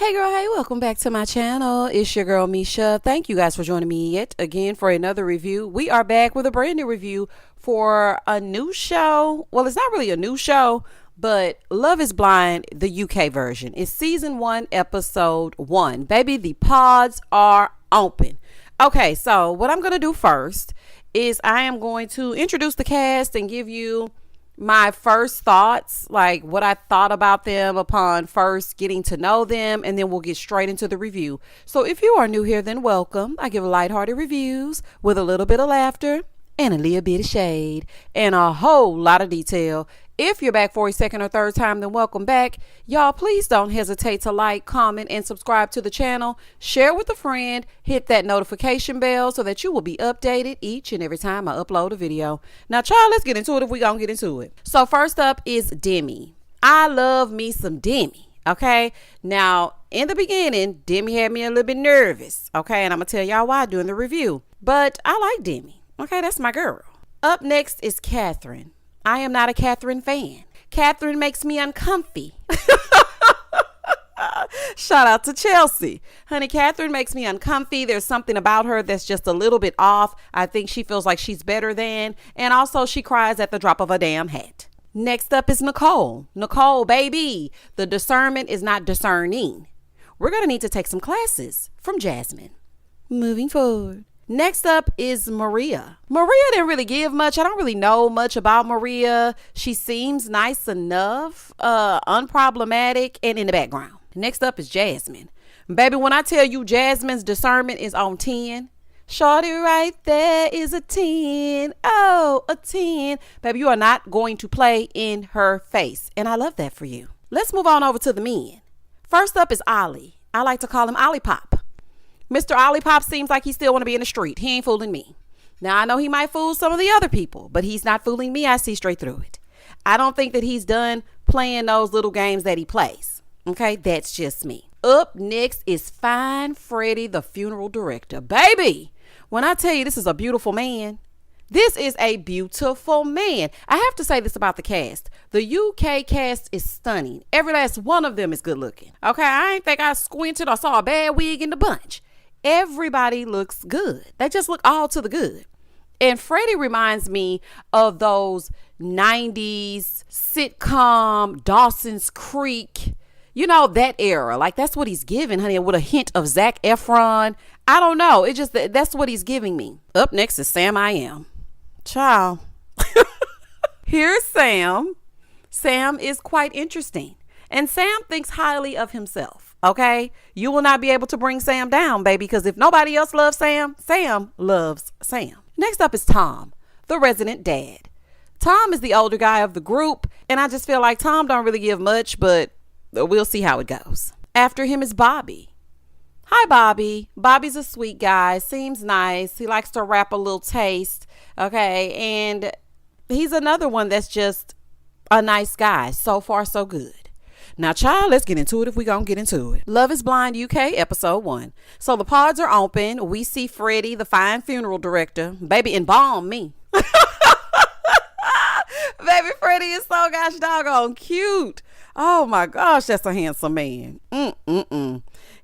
Hey girl, hey, welcome back to my channel. It's your girl Misha. Thank you guys for joining me yet again for another review. We are back with a brand new review for a new show. Well, it's not really a new show, but Love is Blind, the UK version. It's season 1, episode 1. Baby, the pods are open. Okay, so what I'm going to do first is I am going to introduce the cast and give you my first thoughts, like what I thought about them upon first getting to know them, and then we'll get straight into the review. So if you are new here, then welcome. I give lighthearted reviews with a little bit of laughter and a little bit of shade and a whole lot of detail. If you're back for a second or third time, then welcome back. Y'all, please don't hesitate to like, comment, and subscribe to the channel. Share with a friend. Hit that notification bell so that you will be updated each and every time I upload a video. Now, child, let's get into it if we're going to get into it. So first up is Demi. I love me some Demi. Okay. Now, in the beginning, Demi had me a little bit nervous. Okay. And I'm going to tell y'all why during the review. But I like Demi. Okay. That's my girl. Up next is Catherine. I am not a Catherine fan. Catherine makes me uncomfy. Shout out to Chelsea. Honey, Catherine makes me uncomfy. There's something about her that's just a little bit off. I think she feels like she's better than. And also she cries at the drop of a damn hat. Next up is Nicole. Nicole, baby. The discernment is not discerning. We're going to need to take some classes from Jasmine. Moving forward. Next up is Maria. Maria didn't really give much. I don't really know much about Maria. She seems nice enough, unproblematic, and in the background. Next up is Jasmine. Baby, when I tell you Jasmine's discernment is on 10, shorty right there is a 10. Oh, a 10. Baby, you are not going to play in her face. And I love that for you. Let's move on over to the men. First up is Ollie. I like to call him Ollie Pop. Mr. Ollie Pop seems like he still want to be in the street. He ain't fooling me. Now, I know he might fool some of the other people, but he's not fooling me. I see straight through it. I don't think that he's done playing those little games that he plays. Okay, that's just me. Up next is Fine Freddie, the funeral director. Baby, when I tell you this is a beautiful man, this is a beautiful man. I have to say this about the cast. The UK cast is stunning. Every last one of them is good looking. Okay, I ain't think I squinted or saw a bad wig in the bunch. Everybody looks good. They just look all to the good. And Freddie reminds me of those 90s sitcom Dawson's Creek. You know, that era. Like, that's what he's giving, honey, with a hint of Zac Efron. I don't know. It just, that's what he's giving me. Up next is Sam I Am. Child. Here's Sam. Sam is quite interesting. And Sam thinks highly of himself. Okay, you will not be able to bring Sam down, baby, because if nobody else loves Sam, Sam loves Sam. Next up is Tom, the resident dad. Tom is the older guy of the group, and I just feel like Tom don't really give much, but we'll see how it goes. After him is Bobby. Hi, Bobby. Bobby's a sweet guy, seems nice. He likes to rap a little taste, okay, and he's another one that's just a nice guy. So far, so good. Now, child, let's get into it if we're going to get into it. Love is Blind UK, episode 1. So the pods are open. We see Freddie, the fine funeral director. Baby, embalm me. Baby, Freddie is so gosh doggone cute. Oh, my gosh, that's a handsome man.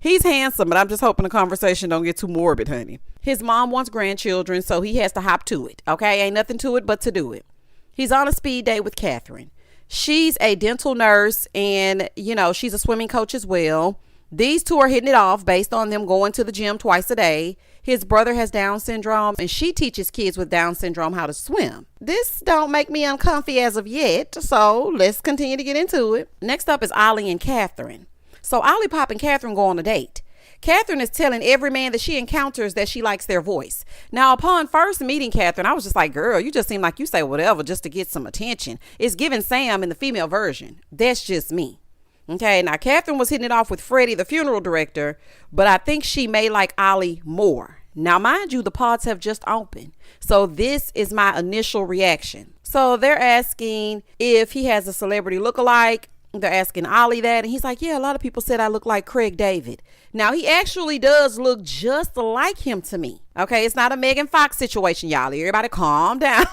He's handsome, but I'm just hoping the conversation don't get too morbid, honey. His mom wants grandchildren, so he has to hop to it. Okay, ain't nothing to it but to do it. He's on a speed date with Catherine. She's a dental nurse and, you know, she's a swimming coach as well. These two are hitting it off based on them going to the gym twice a day. His brother has Down syndrome and she teaches kids with Down syndrome how to swim. This don't make me uncomfy as of yet, so let's continue to get into it. Next up is Ollie and Catherine. So Ollie Pop and Catherine go on a date. Catherine is telling every man that she encounters that she likes their voice. Now, upon first meeting Catherine, I was just like, girl, you just seem like you say whatever just to get some attention. It's giving Sam in the female version. That's just me. Okay, now Catherine was hitting it off with Freddie, the funeral director, but I think she may like Ollie more. Now, mind you, the pods have just opened. So this is my initial reaction. So they're asking if he has a celebrity lookalike. They're asking Ollie that, and he's like, yeah, a lot of people said I look like Craig David. Now, he actually does look just like him to me. Okay, it's not a Megan Fox situation, y'all. Everybody calm down.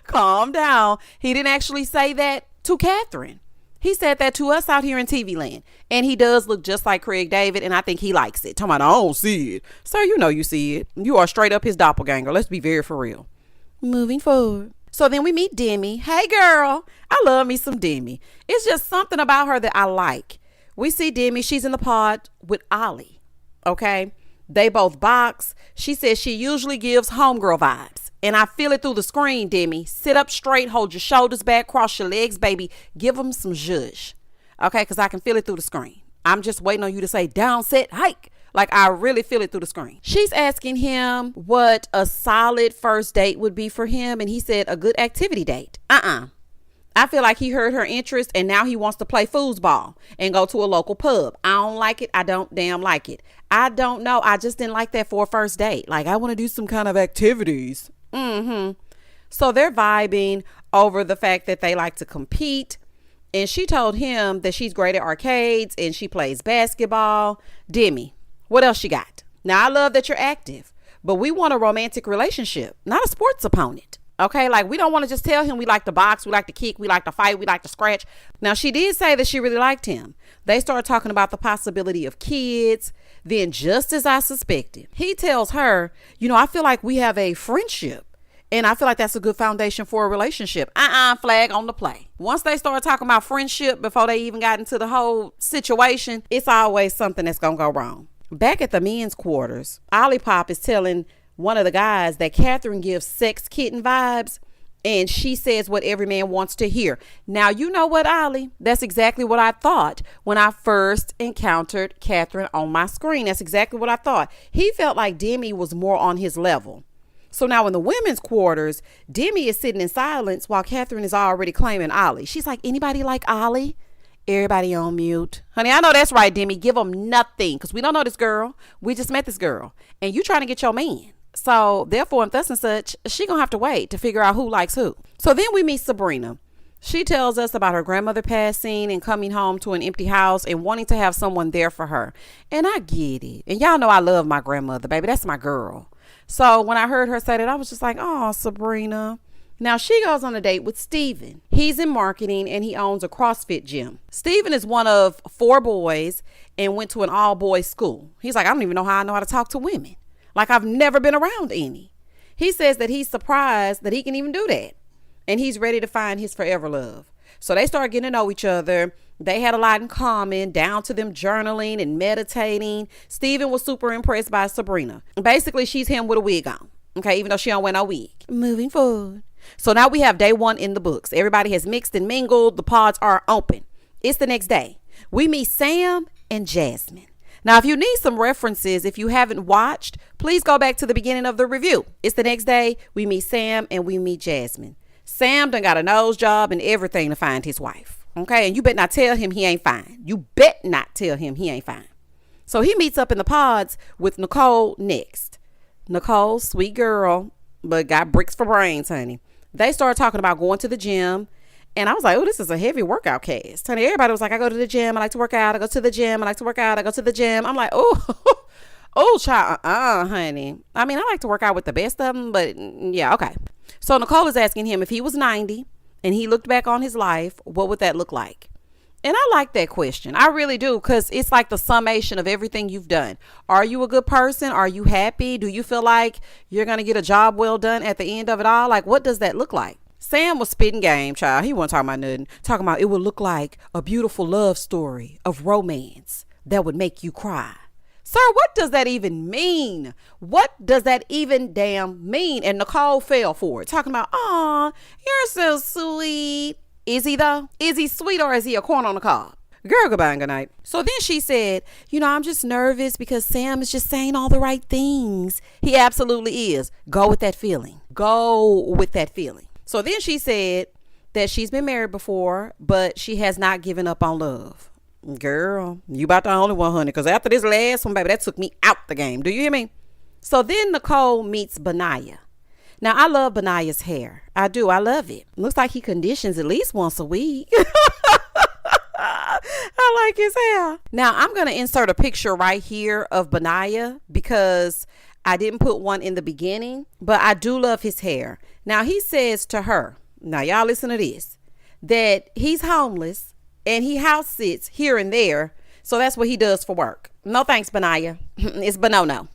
Calm down. He didn't actually say that to Catherine. He said that to us out here in TV land. And he does look just like Craig David, and I think he likes it. Talking about, I don't see it. Sir, you know you see it. You are straight up his doppelganger. Let's be very for real. Moving forward. So then we meet Demi. Hey, girl. I love me some Demi. It's just something about her that I like. We see Demi. She's in the pod with Ollie. Okay? They both box. She says she usually gives homegirl vibes. And I feel it through the screen, Demi. Sit up straight, hold your shoulders back, cross your legs, baby. Give them some zhuzh. Okay, because I can feel it through the screen. I'm just waiting on you to say down, set, hike. Like, I really feel it through the screen. She's asking him what a solid first date would be for him. And he said a good activity date. I feel like he heard her interest and now he wants to play foosball and go to a local pub. I don't like it. I don't damn like it. I don't know. I just didn't like that for a first date. Like, I want to do some kind of activities. So they're vibing over the fact that they like to compete. And she told him that she's great at arcades and she plays basketball. Demi, what else you got? Now, I love that you're active, but we want a romantic relationship, not a sports opponent. Okay, like, we don't want to just tell him we like to box, we like to kick, we like to fight, we like to scratch. Now, she did say that she really liked him. They started talking about the possibility of kids. Then, just as I suspected, he tells her, you know, I feel like we have a friendship. And I feel like that's a good foundation for a relationship. Flag on the play. Once they start talking about friendship before they even got into the whole situation, it's always something that's going to go wrong. Back at the men's quarters, Ollie Pop is telling one of the guys that Catherine gives sex kitten vibes. And she says what every man wants to hear. Now, you know what, Ollie? That's exactly what I thought when I first encountered Catherine on my screen. That's exactly what I thought. He felt like Demi was more on his level. So now in the women's quarters, Demi is sitting in silence while Catherine is already claiming Ollie. She's like, anybody like Ollie? Everybody on mute. Honey, I know that's right, Demi. Give them nothing because we don't know this girl. We just met this girl and you trying to get your man. So therefore, and thus and such, she gonna have to wait to figure out who likes who. So then we meet Sabrina. She tells us about her grandmother passing and coming home to an empty house and wanting to have someone there for her. And I get it. And y'all know I love my grandmother, baby. That's my girl. So when I heard her say that, I was just like, oh, Sabrina. Now she goes on a date with Steven. He's in marketing and he owns a CrossFit gym. Steven is one of 4 boys and went to an all boys school. He's like, I don't even know how I know how to talk to women. Like, I've never been around any. He says that he's surprised that he can even do that. And he's ready to find his forever love. So they start getting to know each other. They had a lot in common, down to them journaling and meditating. Steven was super impressed by Sabrina. Basically, she's him with a wig on. Okay, even though she don't wear no wig. Moving forward. So now we have day 1 in the books. Everybody has mixed and mingled. The pods are open. It's the next day. We meet Sam and Jasmine. Now, if you need some references, if you haven't watched, please go back to the beginning of the review. It's the next day. We meet Sam and we meet Jasmine. Sam done got a nose job and everything to find his wife. Okay, and you better not tell him he ain't fine. You bet not tell him he ain't fine. So he meets up in the pods with Nicole next. Nicole, sweet girl, but got bricks for brains, honey. They started talking about going to the gym. And I was like, oh, this is a heavy workout cast. Honey, everybody was like, I go to the gym. I like to work out. I go to the gym. I like to work out. I go to the gym. I'm like, oh, child, honey. I mean, I like to work out with the best of them, but yeah, okay. So Nicole is asking him if he was 90 and he looked back on his life, what would that look like? And I like that question. I really do, because it's like the summation of everything you've done. Are you a good person? Are you happy? Do you feel like you're going to get a job well done at the end of it all? Like, what does that look like? Sam was spitting game, child. He wasn't talking about nothing. Talking about it would look like a beautiful love story of romance that would make you cry. Sir, what does that even mean? What does that even damn mean? And Nicole fell for it. Talking about, aw, you're so sweet. Is he though? Is he sweet or is he a corn on the cob? Girl, goodbye and good night. So then she said, you know, I'm just nervous because Sam is just saying all the right things. He absolutely is. Go with that feeling. Go with that feeling. So then she said that she's been married before, but she has not given up on love. Girl, you about the only one, honey, because after this last one, baby, that took me out the game. Do you hear me? So then Nicole meets Benaya. Now, I love Benaya's hair. I do. I love it. Looks like he conditions at least once a week. I like his hair. Now, I'm going to insert a picture right here of Benaya because I didn't put one in the beginning, but I do love his hair. Now, he says to her, now y'all listen to this, that he's homeless and he house sits here and there. So that's what he does for work. No thanks, Benaya. It's Bonono.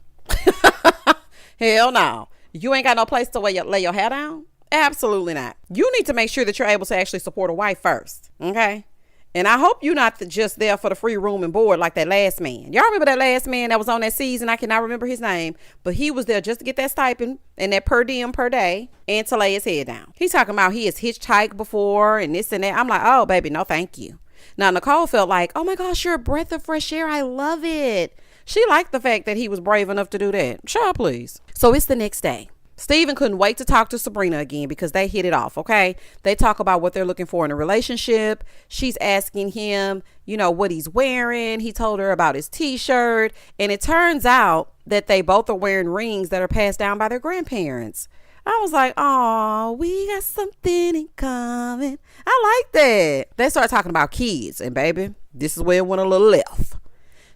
Hell no. You ain't got no place to lay your hair down? Absolutely not. You need to make sure that you're able to actually support a wife first. Okay? And I hope you're not just there for the free room and board like that last man. Y'all remember that last man that was on that season? I cannot remember his name, but he was there just to get that stipend and that per diem per day and to lay his head down. He's talking about he has hitchhiked before and this and that. I'm like, oh, baby, no, thank you. Now, Nicole felt like, oh my gosh, you're a breath of fresh air. I love it. She liked the fact that he was brave enough to do that. Sure, please. So it's the next day. Steven couldn't wait to talk to Sabrina again because they hit it off, okay? They talk about what they're looking for in a relationship. She's asking him, what he's wearing. He told her about his t-shirt. And it turns out that they both are wearing rings that are passed down by their grandparents. I was like, oh, we got something in common. I like that. They started talking about kids. And baby, this is where it went a little left.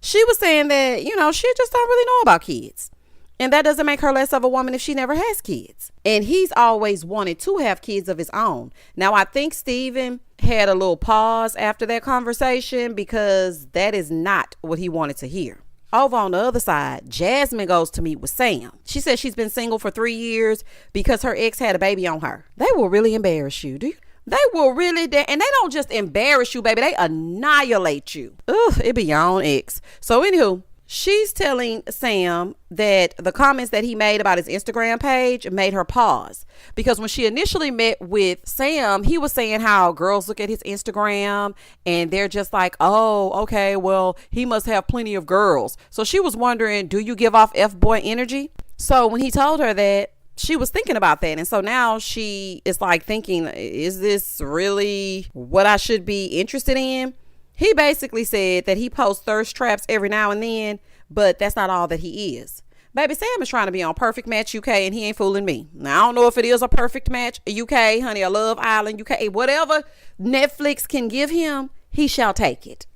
She was saying that, she just don't really know about kids. And that doesn't make her less of a woman if she never has kids. And he's always wanted to have kids of his own. Now, I think Steven had a little pause after that conversation because that is not what he wanted to hear. Over on the other side, Jasmine goes to meet with Sam. She says she's been single for 3 years because her ex had a baby on her. They will really embarrass you. They will really, and they don't just embarrass you, baby. They annihilate you. Ugh, it be your own ex. So anywho, she's telling Sam that the comments that he made about his Instagram page made her pause. Because when she initially met with Sam, he was saying how girls look at his Instagram and they're just like, oh, okay, well, he must have plenty of girls. So she was wondering, do you give off F-boy energy? So when he told her that, she was thinking about that. And so now she is like thinking, is this really what I should be interested in? He basically said that he posts thirst traps every now and then, but that's not all that he is. Baby, Sam is trying to be on Perfect Match UK and he ain't fooling me. Now, I don't know if it is a Perfect Match UK, honey, a Love Island UK, whatever Netflix can give him, he shall take it.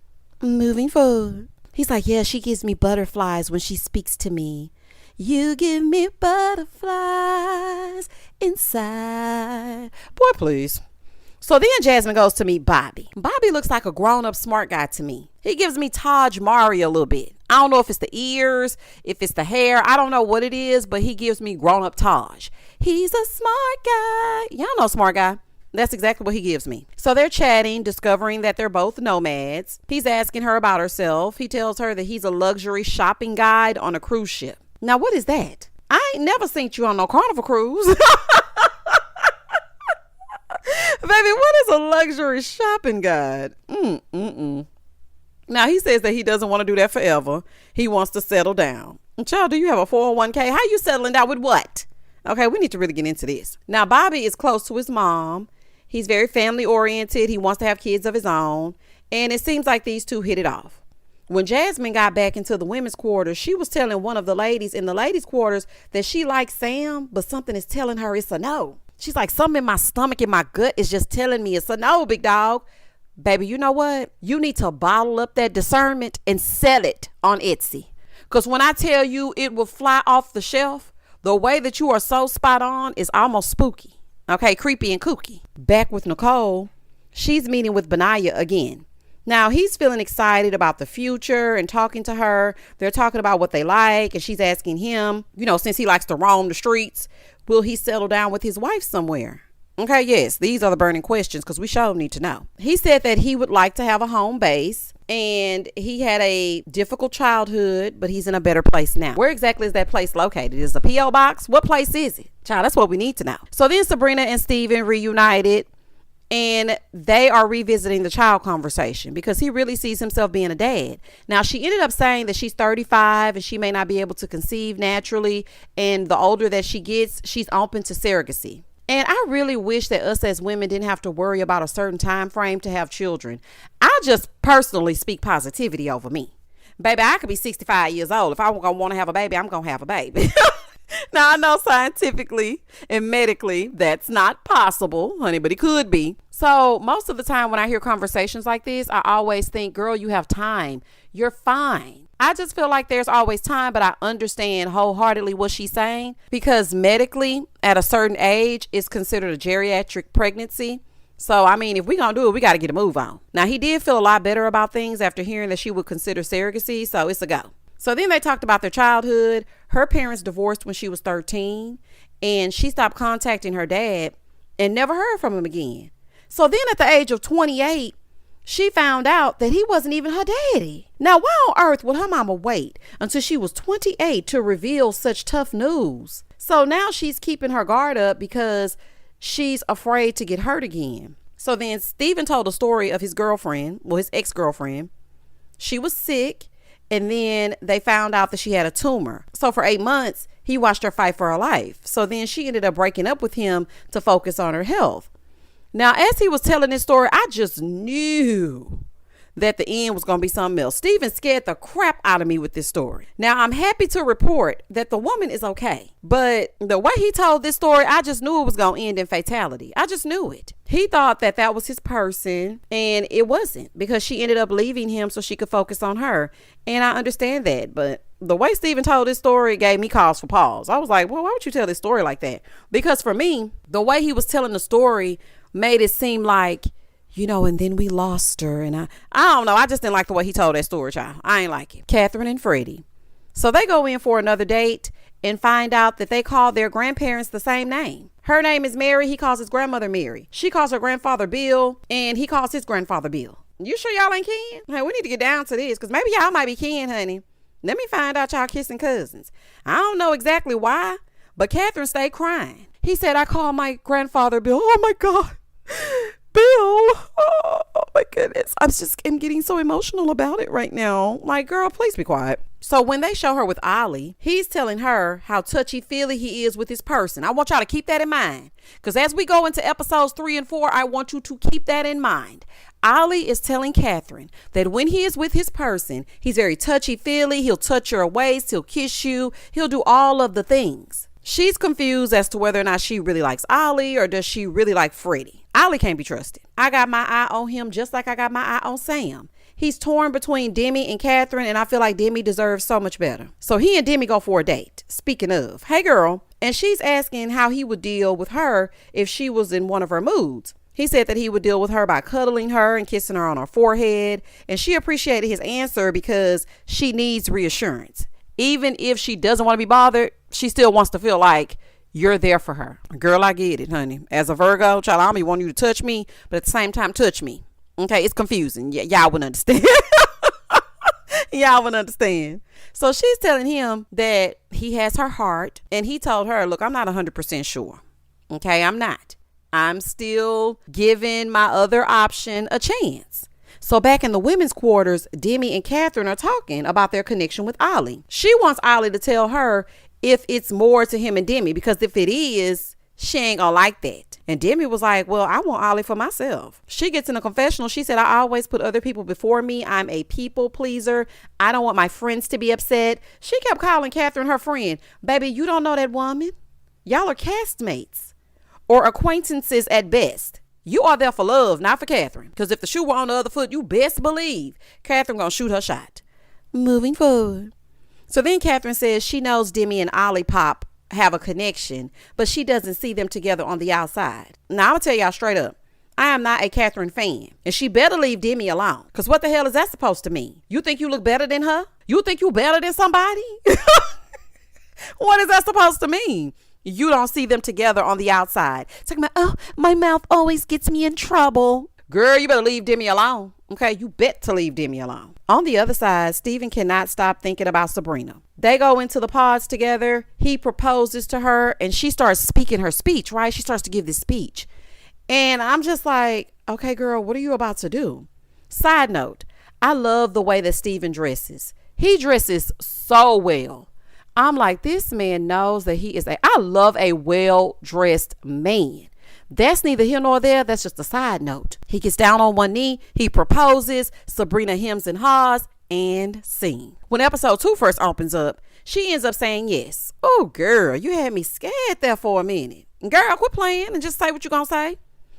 Moving forward. He's like, yeah, she gives me butterflies when she speaks to me. You give me butterflies inside. Boy, please. So then Jasmine goes to meet Bobby. Bobby looks like a grown-up smart guy to me. He gives me Taj Mari a little bit. I don't know if it's the ears, if it's the hair. I don't know what it is, but he gives me grown-up Taj. He's a smart guy. Y'all know smart guy. That's exactly what he gives me. So they're chatting, discovering that they're both nomads. He's asking her about herself. He tells her that he's a luxury shopping guide on a cruise ship. Now, what is that? I ain't never seen you on no Carnival cruise. Baby, what is a luxury shopping guide? Now, he says that he doesn't want to do that forever. He wants to settle down. Child, do you have a 401k? How you settling down with what? Okay, we need to really get into this. Now, Bobby is close to his mom. He's very family oriented. He wants to have kids of his own. And it seems like these two hit it off. When Jasmine got back into the women's quarters, she was telling one of the ladies in the ladies' quarters that she likes Sam, but something is telling her it's a no. She's like, something in my stomach, in my gut is just telling me it's a no, big dog. Baby, you know what? You need to bottle up that discernment and sell it on Etsy. Because when I tell you it will fly off the shelf, the way that you are so spot on is almost spooky. Okay, creepy and kooky. Back with Nicole, she's meeting with Benaya again. Now, he's feeling excited about the future and talking to her. They're talking about what they like. And she's asking him, since he likes to roam the streets, will he settle down with his wife somewhere? Okay, yes, these are the burning questions because we sure need to know. He said that he would like to have a home base and he had a difficult childhood, but he's in a better place now. Where exactly is that place located? Is it a P.O. box? What place is it? Child, that's what we need to know. So then Sabrina and Steven reunited. And they are revisiting the child conversation because he really sees himself being a dad. Now, she ended up saying that she's 35 and she may not be able to conceive naturally. And the older that she gets, she's open to surrogacy. And I really wish that us as women didn't have to worry about a certain time frame to have children. I just personally speak positivity over me. Baby, I could be 65 years old. If I'm going to want to have a baby, I'm going to have a baby. Now, I know scientifically and medically that's not possible, honey, but it could be. So most of the time when I hear conversations like this, I always think, girl, you have time. You're fine. I just feel like there's always time, but I understand wholeheartedly what she's saying because medically at a certain age is considered a geriatric pregnancy. So, I mean, if we gonna do it, we got to get a move on. Now, he did feel a lot better about things after hearing that she would consider surrogacy, so it's a go. So then they talked about their childhood. Her parents divorced when she was 13, and she stopped contacting her dad and never heard from him again. So then at the age of 28, she found out that he wasn't even her daddy. Now, why on earth would her mama wait until she was 28 to reveal such tough news? So now she's keeping her guard up because she's afraid to get hurt again. So then Stephen told a story of his girlfriend, well, his ex-girlfriend. She was sick, and then they found out that she had a tumor. So for 8 months, he watched her fight for her life. So then she ended up breaking up with him to focus on her health. Now, as he was telling this story, I just knew that the end was going to be something else. Stephen scared the crap out of me with this story. Now, I'm happy to report that the woman is okay. But the way he told this story, I just knew it was going to end in fatality. I just knew it. He thought that that was his person, and it wasn't, because she ended up leaving him so she could focus on her. And I understand that. But the way Stephen told this story gave me cause for pause. I was like, well, why would you tell this story like that? Because for me, the way he was telling the story made it seem like, you know, and then we lost her. And I don't know. I just didn't like the way he told that story, child. I ain't like it. Catherine and Freddie. So they go in for another date and find out that they call their grandparents the same name. Her name is Mary. He calls his grandmother Mary. She calls her grandfather Bill, and he calls his grandfather Bill. You sure y'all ain't kin? Hey, we need to get down to this, because maybe y'all might be kin, honey. Let me find out y'all kissing cousins. I don't know exactly why, but Catherine stayed crying. He said, I call my grandfather Bill. Oh my God. Bill, oh my goodness. I'm getting so emotional about it right now. Like, girl, please be quiet. So when they show her with Ollie, he's telling her how touchy-feely he is with his person. I want y'all to keep that in mind, because as we go into episodes 3 and 4, I want you to keep that in mind. Ollie is telling Catherine that when he is with his person, he's very touchy-feely. He'll touch your waist. He'll kiss you. He'll do all of the things. She's confused as to whether or not she really likes Ollie or does she really like Freddie. Ollie can't be trusted. I got my eye on him just like I got my eye on Sam. He's torn between Demi and Catherine, and I feel like Demi deserves so much better. So he and Demi go for a date. Speaking of, hey girl, and she's asking how he would deal with her if she was in one of her moods. He said that he would deal with her by cuddling her and kissing her on her forehead, and she appreciated his answer because she needs reassurance. Even if she doesn't want to be bothered, she still wants to feel like you're there for her. Girl, I get it, honey. As a Virgo, child, I don't even want you to touch me, but at the same time, touch me. Okay, it's confusing. Yeah, y'all wouldn't understand. Y'all wouldn't understand. So she's telling him that he has her heart, and he told her, look, I'm not 100% sure. Okay, I'm not. I'm still giving my other option a chance. So back in the women's quarters, Demi and Catherine are talking about their connection with Ollie. She wants Ollie to tell her if it's more to him and Demi, because if it is, she ain't gonna like that. And Demi was like, well, I want Ollie for myself. She gets in a confessional. She said, I always put other people before me. I'm a people pleaser. I don't want my friends to be upset. She kept calling Catherine her friend. Baby, you don't know that woman. Y'all are castmates or acquaintances at best. You are there for love, not for Catherine. Because if the shoe were on the other foot, you best believe Catherine gonna shoot her shot. Moving forward. So then Catherine says she knows Demi and Ollie Pop have a connection, but she doesn't see them together on the outside. Now, I'm gonna tell y'all straight up, I am not a Catherine fan, and she better leave Demi alone. Because what the hell is that supposed to mean? You think you look better than her? You think you better than somebody? What is that supposed to mean? You don't see them together on the outside. Talking about, oh, my mouth always gets me in trouble. Girl, you better leave Demi alone. Okay, you bet to leave Demi alone. On the other side, Stephen cannot stop thinking about Sabrina. They go into the pods together. He proposes to her, and she starts speaking her speech, right? She starts to give this speech. And I'm just like, okay, girl, what are you about to do? Side note, I love the way that Stephen dresses. He dresses so well. I'm like, this man knows that I love a well-dressed man. That's neither here nor there. That's just a side note. He gets down on one knee. He proposes. Sabrina hems and haws, and scene. When episode 2 first opens up, she ends up saying yes. Oh, girl, you had me scared there for a minute. Girl, quit playing and just say what you're going to say.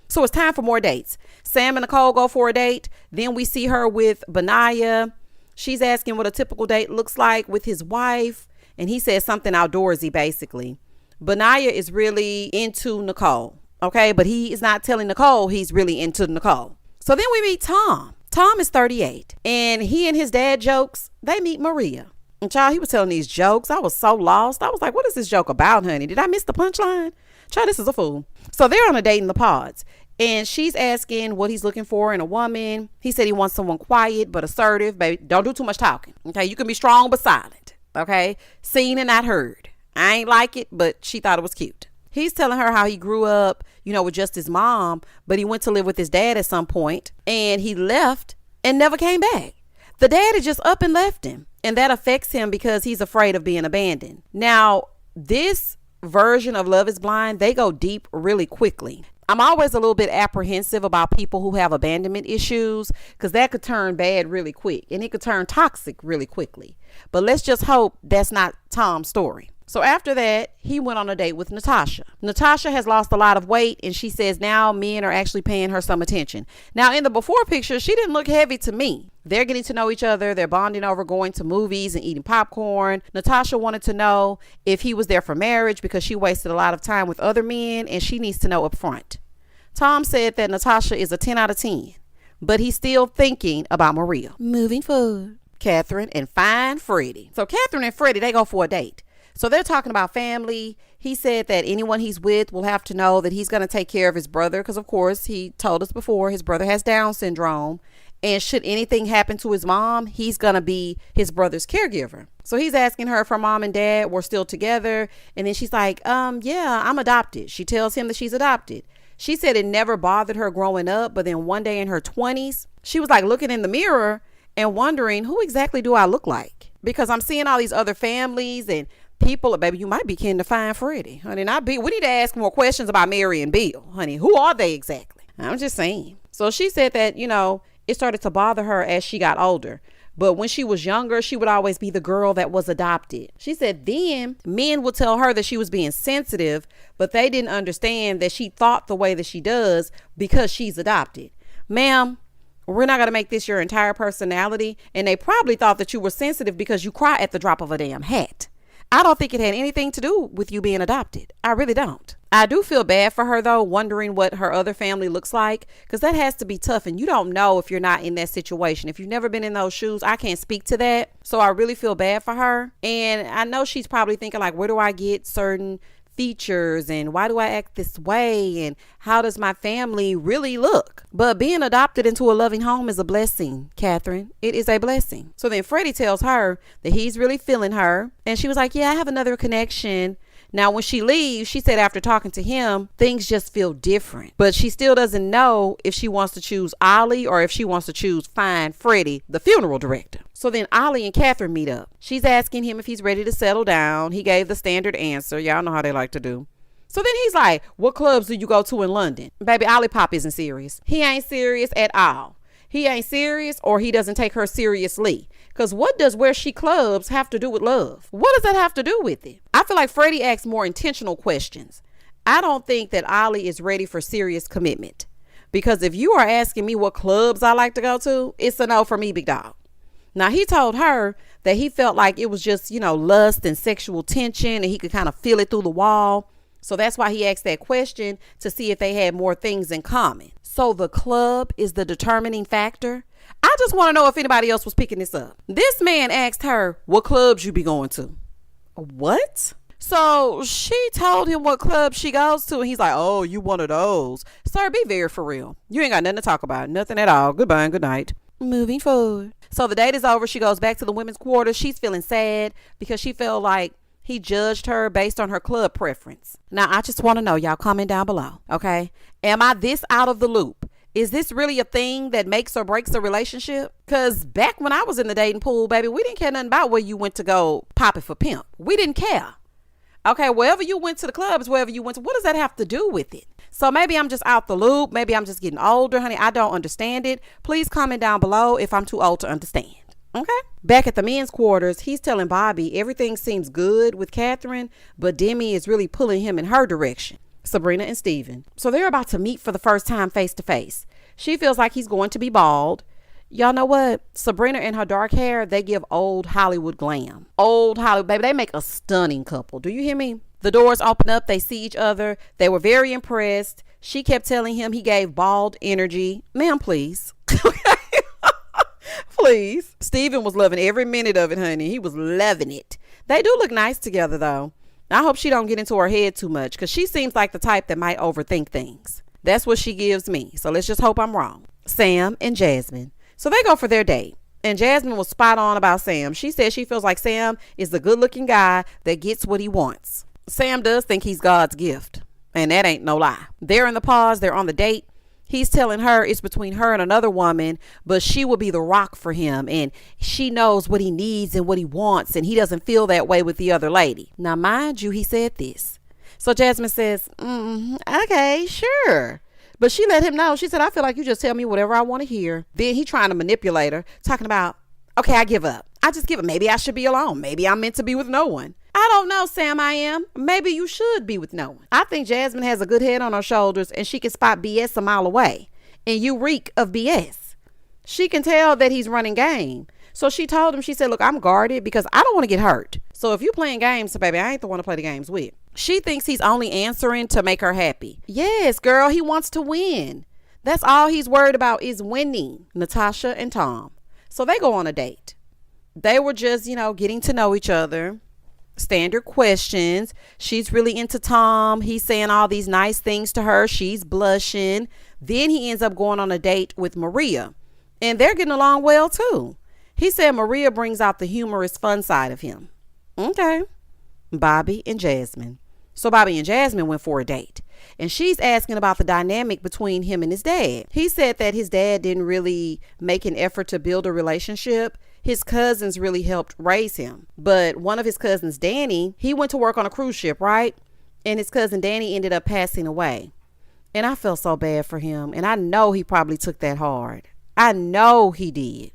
So it's time for more dates. Sam and Nicole go for a date. Then we see her with Benaya. She's asking what a typical date looks like with his wife. And he says something outdoorsy, basically. Benaya is really into Nicole. Okay, but he is not telling Nicole he's really into Nicole. So then we meet Tom. Tom is 38, and he and his dad jokes. They meet Maria. And child, he was telling these jokes. I was so lost. I was like, what is this joke about, honey? Did I miss the punchline? Child, this is a fool. So they're on a date in the pods, and she's asking what he's looking for in a woman. He said he wants someone quiet but assertive. Baby, don't do too much talking. Okay, you can be strong but silent. Okay, seen and not heard. I ain't like it, but she thought it was cute. He's telling her how he grew up, with just his mom, but he went to live with his dad at some point, and he left and never came back. The dad had just up and left him, and that affects him because he's afraid of being abandoned. Now, this version of Love is Blind, they go deep really quickly. I'm always a little bit apprehensive about people who have abandonment issues, because that could turn bad really quick, and it could turn toxic really quickly. But let's just hope that's not Tom's story. So after that, he went on a date with Natasha. Natasha has lost a lot of weight, and she says now men are actually paying her some attention. Now, in the before picture, she didn't look heavy to me. They're getting to know each other. They're bonding over going to movies and eating popcorn. Natasha wanted to know if he was there for marriage because she wasted a lot of time with other men, and she needs to know up front. Tom said that Natasha is a 10 out of 10, but he's still thinking about Maria. Moving forward, Catherine and fine Freddie. So Catherine and Freddie, they go for a date. So they're talking about family. He said that anyone he's with will have to know that he's going to take care of his brother. Because, of course, he told us before his brother has Down syndrome. And should anything happen to his mom, he's going to be his brother's caregiver. So he's asking her if her mom and dad were still together. And then she's like, yeah, I'm adopted. She tells him that she's adopted. She said it never bothered her growing up. But then one day in her 20s, she was like looking in the mirror and wondering, who exactly do I look like? Because I'm seeing all these other families and people, baby, you might be kin to find Freddie, honey. We need to ask more questions about Mary and Bill, honey. Who are they exactly? I'm just saying. So she said that, it started to bother her as she got older. But when she was younger, she would always be the girl that was adopted. She said then men would tell her that she was being sensitive, but they didn't understand that she thought the way that she does because she's adopted. Ma'am, we're not going to make this your entire personality. And they probably thought that you were sensitive because you cry at the drop of a damn hat. I don't think it had anything to do with you being adopted. I really don't. I do feel bad for her, though, wondering what her other family looks like, because that has to be tough. And you don't know if you're not in that situation. If you've never been in those shoes, I can't speak to that. So I really feel bad for her. And I know she's probably thinking, like, where do I get certain features and why do I act this way and how does my family really look? But being adopted into a loving home is a blessing, Catherine. It is a blessing. So then Freddie tells her that he's really feeling her, and she was like, yeah, I have another connection. Now, when she leaves, she said after talking to him, things just feel different. But she still doesn't know if she wants to choose Ollie or if she wants to choose Fine Freddie, the funeral director. So then Ollie and Catherine meet up. She's asking him if he's ready to settle down. He gave the standard answer. Y'all know how they like to do. So then he's like, what clubs do you go to in London? Baby, Ollie Pop isn't serious. He ain't serious at all. He ain't serious, or he doesn't take her seriously. Because what does where she clubs have to do with love? What does that have to do with it? I feel like Freddie asks more intentional questions. I don't think that Ollie is ready for serious commitment. Because if you are asking me what clubs I like to go to, it's a no for me, big dog. Now, he told her that he felt like it was just, lust and sexual tension, and he could kind of feel it through the wall. So that's why he asked that question, to see if they had more things in common. So the club is the determining factor. I just want to know if anybody else was picking this up. This man asked her what clubs you be going to. What? So she told him what club she goes to, and he's like, oh, you one of those. Sir, be very for real. You ain't got nothing to talk about. Nothing at all. Goodbye and good night. Moving forward. So the date is over. She goes back to the women's quarters. She's feeling sad because she felt like he judged her based on her club preference. Now, I just want to know, y'all comment down below, okay? Am I this out of the loop? Is this really a thing that makes or breaks a relationship? Because back when I was in the dating pool, baby, we didn't care nothing about where you went to go pop it for pimp. We didn't care. Okay, wherever you went to the club is wherever you went to. What does that have to do with it? So maybe I'm just out the loop. Maybe I'm just getting older, honey. I don't understand it. Please comment down below if I'm too old to understand. Okay. Back at the men's quarters, he's telling Bobby everything seems good with Catherine, but Demi is really pulling him in her direction. Sabrina and Steven. So they're about to meet for the first time face to face. She feels like he's going to be bald. Y'all know what? Sabrina and her dark hair, they give old Hollywood glam. Old Hollywood, baby, they make a stunning couple. Do you hear me? The doors open up. They see each other. They were very impressed. She kept telling him he gave bald energy. Ma'am, please. Please. Steven was loving every minute of it, honey. He was loving it. They do look nice together, though. I hope she don't get into her head too much, because she seems like the type that might overthink things. That's what she gives me. So let's just hope I'm wrong. Sam and Jasmine. So they go for their date. And Jasmine was spot on about Sam. She said she feels like Sam is the good-looking guy that gets what he wants. Sam does think he's God's gift. And that ain't no lie. They're in the pause. They're on the date. He's telling her it's between her and another woman, but she will be the rock for him. And she knows what he needs and what he wants. And he doesn't feel that way with the other lady. Now, mind you, he said this. So Jasmine says, okay, sure. But she let him know. She said, I feel like you just tell me whatever I want to hear. Then he trying to manipulate her, talking about, okay, I give up. I just give up. Maybe I should be alone. Maybe I'm meant to be with no one. I don't know, Sam, I am. Maybe you should be with no one. I think Jasmine has a good head on her shoulders and she can spot BS a mile away. And you reek of BS. She can tell that he's running game. So she told him, she said, look, I'm guarded because I don't want to get hurt. So if you playing games, baby, I ain't the one to play the games with. She thinks he's only answering to make her happy. Yes, girl, he wants to win. That's all he's worried about is winning. Natasha and Tom. So they go on a date. They were just, getting to know each other. Standard questions. She's really into Tom. He's saying all these nice things to her. She's blushing. Then he ends up going on a date with Maria. And they're getting along well, too. He said Maria brings out the humorous, fun side of him. Okay. Bobby and Jasmine. So Bobby and Jasmine went for a date. And she's asking about the dynamic between him and his dad. He said that his dad didn't really make an effort to build a relationship. His cousins really helped raise him. But one of his cousins, Danny, he went to work on a cruise ship, right? And his cousin Danny ended up passing away. And I felt so bad for him. And I know he probably took that hard. I know he did.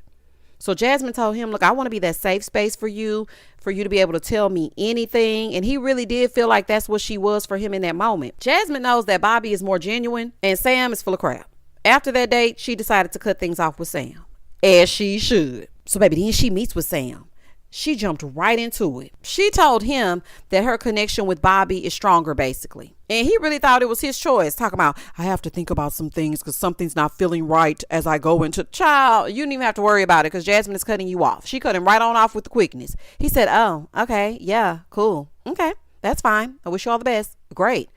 So Jasmine told him, look, I want to be that safe space for you to be able to tell me anything. And he really did feel like that's what she was for him in that moment. Jasmine knows that Bobby is more genuine and Sam is full of crap. After that date, she decided to cut things off with Sam. As she should. So baby, then she meets with Sam. She jumped right into it. She told him that her connection with Bobby is stronger, basically. And he really thought it was his choice. Talking about, I have to think about some things because something's not feeling right as I go into... Child, you didn't even have to worry about it because Jasmine is cutting you off. She cut him right on off with the quickness. He said, oh, okay, yeah, cool. Okay, that's fine. I wish you all the best. Great.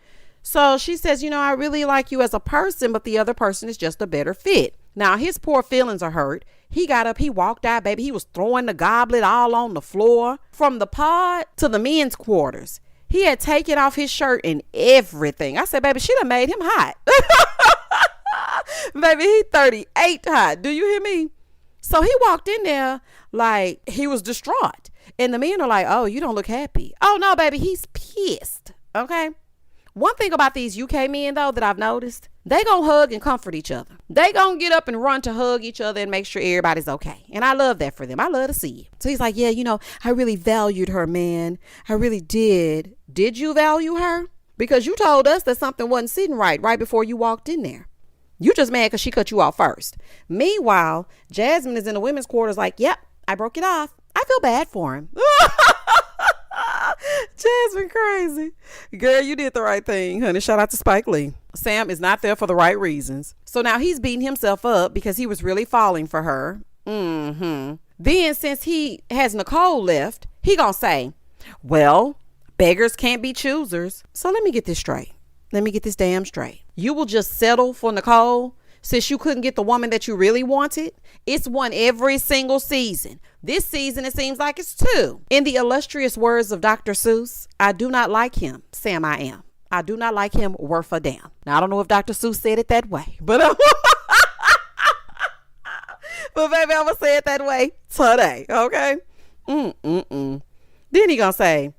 So she says, I really like you as a person, but the other person is just a better fit. Now, his poor feelings are hurt. He got up, he walked out, baby. He was throwing the goblet all on the floor. From the pod to the men's quarters. He had taken off his shirt and everything. I said, baby, she done made him hot. Baby, he 38 hot. Do you hear me? So he walked in there like he was distraught. And the men are like, oh, you don't look happy. Oh, no, baby, he's pissed. Okay? One thing about these UK men, though, that I've noticed, they gonna hug and comfort each other. They gonna get up and run to hug each other and make sure everybody's okay. And I love that for them. I love to see it. So he's like, yeah, I really valued her, man. I really did. Did you value her? Because you told us that something wasn't sitting right before you walked in there. You just mad because she cut you off first. Meanwhile, Jasmine is in the women's quarters like, yep, I broke it off. I feel bad for him. Jasmine crazy. Girl, you did the right thing, honey. Shout out to Spike Lee. Sam is not there for the right reasons. So now he's beating himself up because he was really falling for her. Then since he has Nicole left, he gonna say, well, beggars can't be choosers. So let me get this straight. Let me get this damn straight. You will just settle for Nicole since you couldn't get the woman that you really wanted? It's one every single season. This season, it seems like it's two. In the illustrious words of Dr. Seuss, I do not like him. Sam, I am. I do not like him worth a damn. Now, I don't know if Dr. Seuss said it that way, but but baby, I'm going to say it that way today, okay? Then he going to say,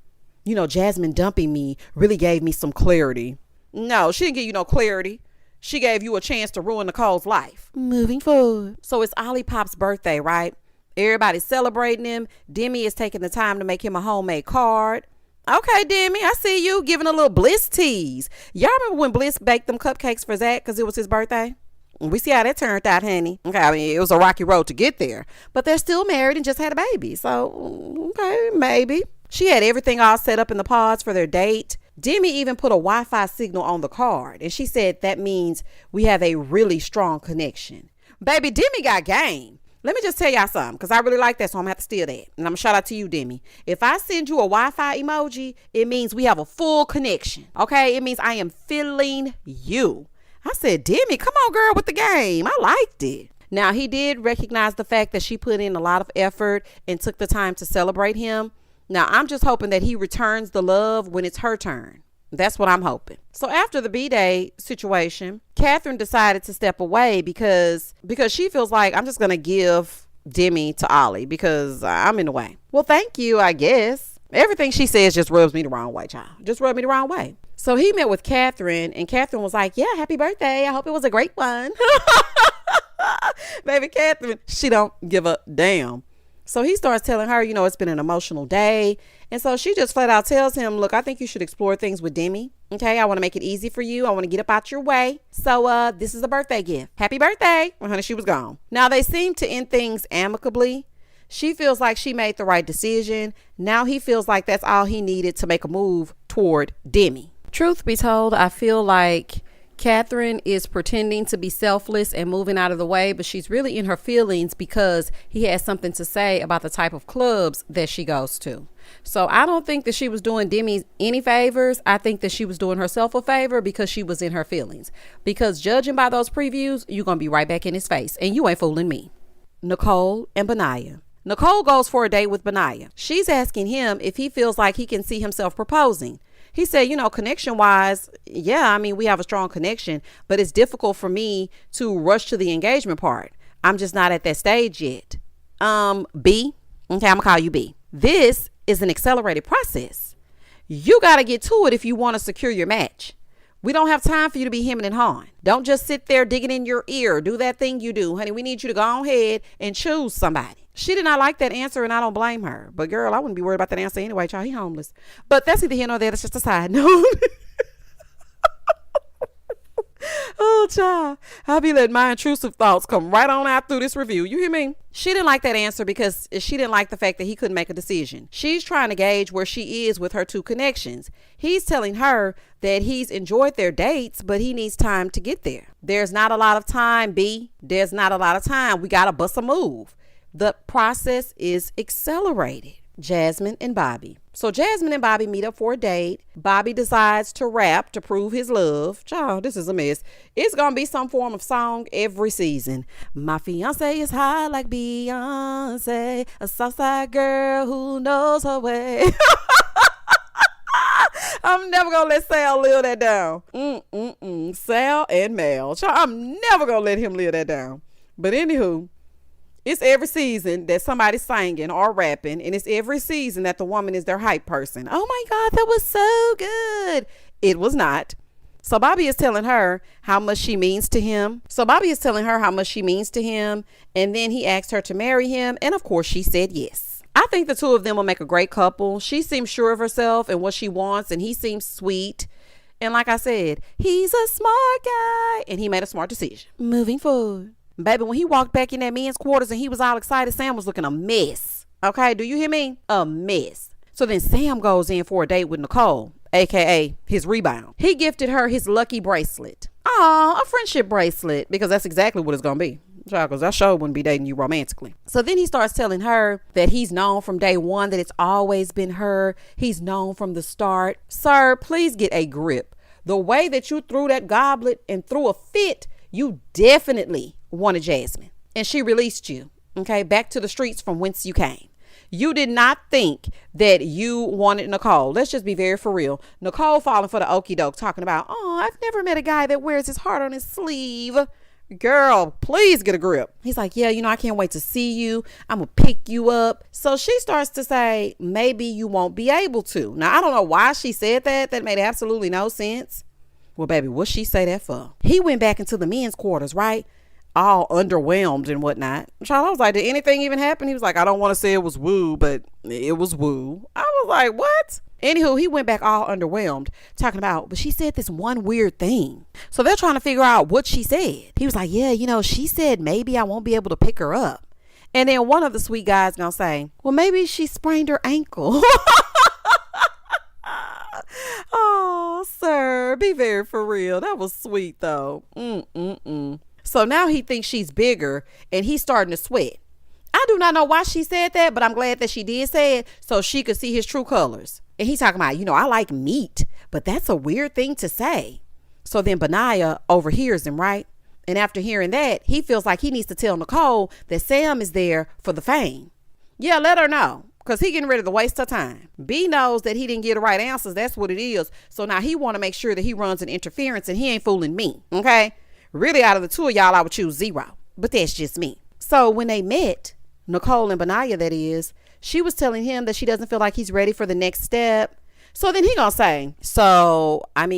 Jasmine dumping me really gave me some clarity. No, she didn't give you no clarity. She gave you a chance to ruin Nicole's life. Moving forward. So it's Ollie Pop's birthday, right? Everybody's celebrating him. Demi is taking the time to make him a homemade card. Okay, Demi, I see you giving a little Bliss tease. Y'all remember when Bliss baked them cupcakes for Zach because it was his birthday? We see how that turned out, honey. Okay, I mean, it was a rocky road to get there. But they're still married and just had a baby. So, okay, maybe. She had everything all set up in the pods for their date. Demi even put a Wi-Fi signal on the card, and she said that means we have a really strong connection. Baby, Demi got game. Let me just tell y'all something, because I really like that, so I'm going to have to steal that. And I'm going to shout out to you, Demi. If I send you a Wi-Fi emoji, it means we have a full connection. Okay? It means I am feeling you. I said, Demi, come on, girl, with the game. I liked it. Now, he did recognize the fact that she put in a lot of effort and took the time to celebrate him. Now, I'm just hoping that he returns the love when it's her turn. That's what I'm hoping. So after the B-Day situation, Catherine decided to step away because she feels like I'm just going to give Demi to Ollie because I'm in the way. Well, thank you, I guess. Everything she says just rubs me the wrong way, child. Just rubbed me the wrong way. So he met with Catherine, and Catherine was like, yeah, happy birthday. I hope it was a great one. Baby Catherine, she don't give a damn. So he starts telling her, it's been an emotional day. And so she just flat out tells him, look, I think you should explore things with Demi. Okay, I want to make it easy for you. I want to get up out your way. So this is a birthday gift. Happy birthday. Well, honey, she was gone. Now they seem to end things amicably. She feels like she made the right decision. Now he feels like that's all he needed to make a move toward Demi. Truth be told, I feel like Catherine is pretending to be selfless and moving out of the way, but she's really in her feelings because he has something to say about the type of clubs that she goes to. So I don't think that she was doing Demi any favors. I think that she was doing herself a favor because she was in her feelings. Because judging by those previews, you're going to be right back in his face, and you ain't fooling me. Nicole and Benaya. Nicole goes for a date with Benaya. She's asking him if he feels like he can see himself proposing. He said, connection wise, yeah, we have a strong connection, but it's difficult for me to rush to the engagement part. I'm just not at that stage yet. B, okay, I'm gonna call you B. This is an accelerated process. You got to get to it if you want to secure your match. We don't have time for you to be hemming and hawing. Don't just sit there digging in your ear. Do that thing you do. Honey, we need you to go ahead and choose somebody. She did not like that answer, and I don't blame her. But girl, I wouldn't be worried about that answer anyway, child. He homeless. But that's either here nor there. That's just a side note. Oh, child. I'll be letting my intrusive thoughts come right on out through this review. You hear me? She didn't like that answer because she didn't like the fact that he couldn't make a decision. She's trying to gauge where she is with her two connections. He's telling her that he's enjoyed their dates, but he needs time to get there. There's not a lot of time, B. There's not a lot of time. We got to bust a move. The process is accelerated. Jasmine and Bobby. So Jasmine and Bobby meet up for a date. Bobby decides to rap to prove his love. Child, this is a mess. It's going to be some form of song every season. My fiance is high like Beyonce, a Southside girl who knows her way. I'm never going to let Sal live that down. Sal and Mel. Child, I'm never going to let him live that down. But anywho, it's every season that somebody's singing or rapping, and it's every season that the woman is their hype person. Oh my God, that was so good. It was not. So Bobby is telling her how much she means to him. And then he asked her to marry him. And of course, she said yes. I think the two of them will make a great couple. She seems sure of herself and what she wants, and he seems sweet. And like I said, he's a smart guy, and he made a smart decision. Moving forward. Baby, when he walked back in that men's quarters and he was all excited, Sam was looking a mess. Okay, do you hear me? A mess. So then Sam goes in for a date with Nicole, aka his rebound. He gifted her his lucky bracelet. Aw, a friendship bracelet, because that's exactly what it's gonna be. Because I sure wouldn't be dating you romantically. So then he starts telling her that he's known from day one, that it's always been her. He's known from the start. Sir, please get a grip. The way that you threw that goblet and threw a fit, you definitely wanted Jasmine, and she released you, okay, back to the streets from whence you came. You did not think that you wanted Nicole. Let's just be very for real. Nicole falling for the okie doke, talking about, oh, I've never met a guy that wears his heart on his sleeve. Girl, please get a grip. He's like, yeah, I can't wait to see you. I'm gonna pick you up. So she starts to say, maybe you won't be able to. Now, I don't know why she said that. That made absolutely no sense. Well, baby, what she say that for? He went back into the men's quarters, right? All underwhelmed and whatnot. Child, I was like, did anything even happen? He was like, I don't want to say it was woo, but it was woo. I was like, what? Anywho, he went back all underwhelmed, talking about, but she said this one weird thing. So they're trying to figure out what she said. He was like, yeah, she said maybe I won't be able to pick her up. And then one of the sweet guys gonna say, well, maybe she sprained her ankle. Oh, her. Be very for real. That was sweet though. So now he thinks she's bigger and he's starting to sweat. I do not know why she said that, but I'm glad that she did say it so she could see his true colors. And he's talking about, I like meat, but that's a weird thing to say. So then Benaiah overhears him, right? And after hearing that, he feels like he needs to tell Nicole that Sam is there for the fame. Yeah, let her know, because he getting ready to waste her time. B knows that he didn't get the right answers. That's what it is. So now he want to make sure that he runs an interference and he ain't fooling me, okay? Really, out of the two of y'all, I would choose 0. But that's just me. So when they met, Nicole and Benaiah, that is, she was telling him that she doesn't feel like he's ready for the next step. So then he gonna say, I'm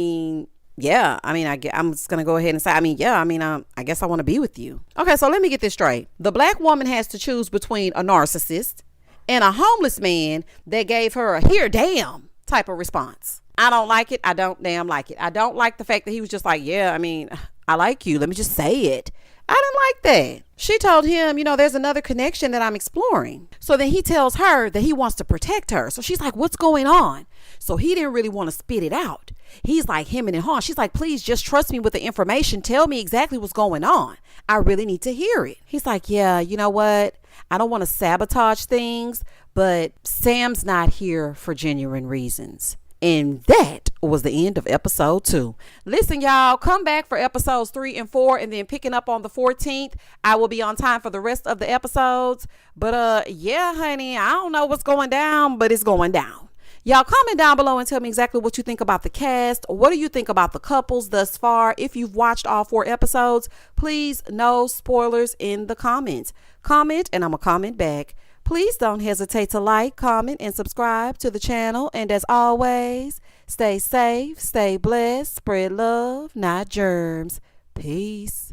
just gonna go ahead and say, I guess I want to be with you. Okay, so let me get this straight. The black woman has to choose between a narcissist and a homeless man that gave her a here damn type of response. I don't like it. I don't damn like it. I don't like the fact that he was just like, I like you. Let me just say it. I didn't like that. She told him, there's another connection that I'm exploring. So then he tells her that he wants to protect her. So she's like, what's going on? So he didn't really want to spit it out. He's like hemming and hawing. She's like, please just trust me with the information. Tell me exactly what's going on. I really need to hear it. He's like, yeah, you know what? I don't want to sabotage things, but Sam's not here for genuine reasons. And that was the end of episode 2. Listen, y'all, come back for episodes 3 and 4, and then picking up on the 14th. I will be on time for the rest of the episodes. But yeah, honey, I don't know what's going down, but it's going down. Y'all comment down below and tell me exactly what you think about the cast. What do you think about the couples thus far? If you've watched all 4 episodes, please no spoilers in the comments. Comment and I'm gonna comment back. Please don't hesitate to like, comment, and subscribe to the channel. And as always, stay safe, stay blessed, spread love, not germs. Peace.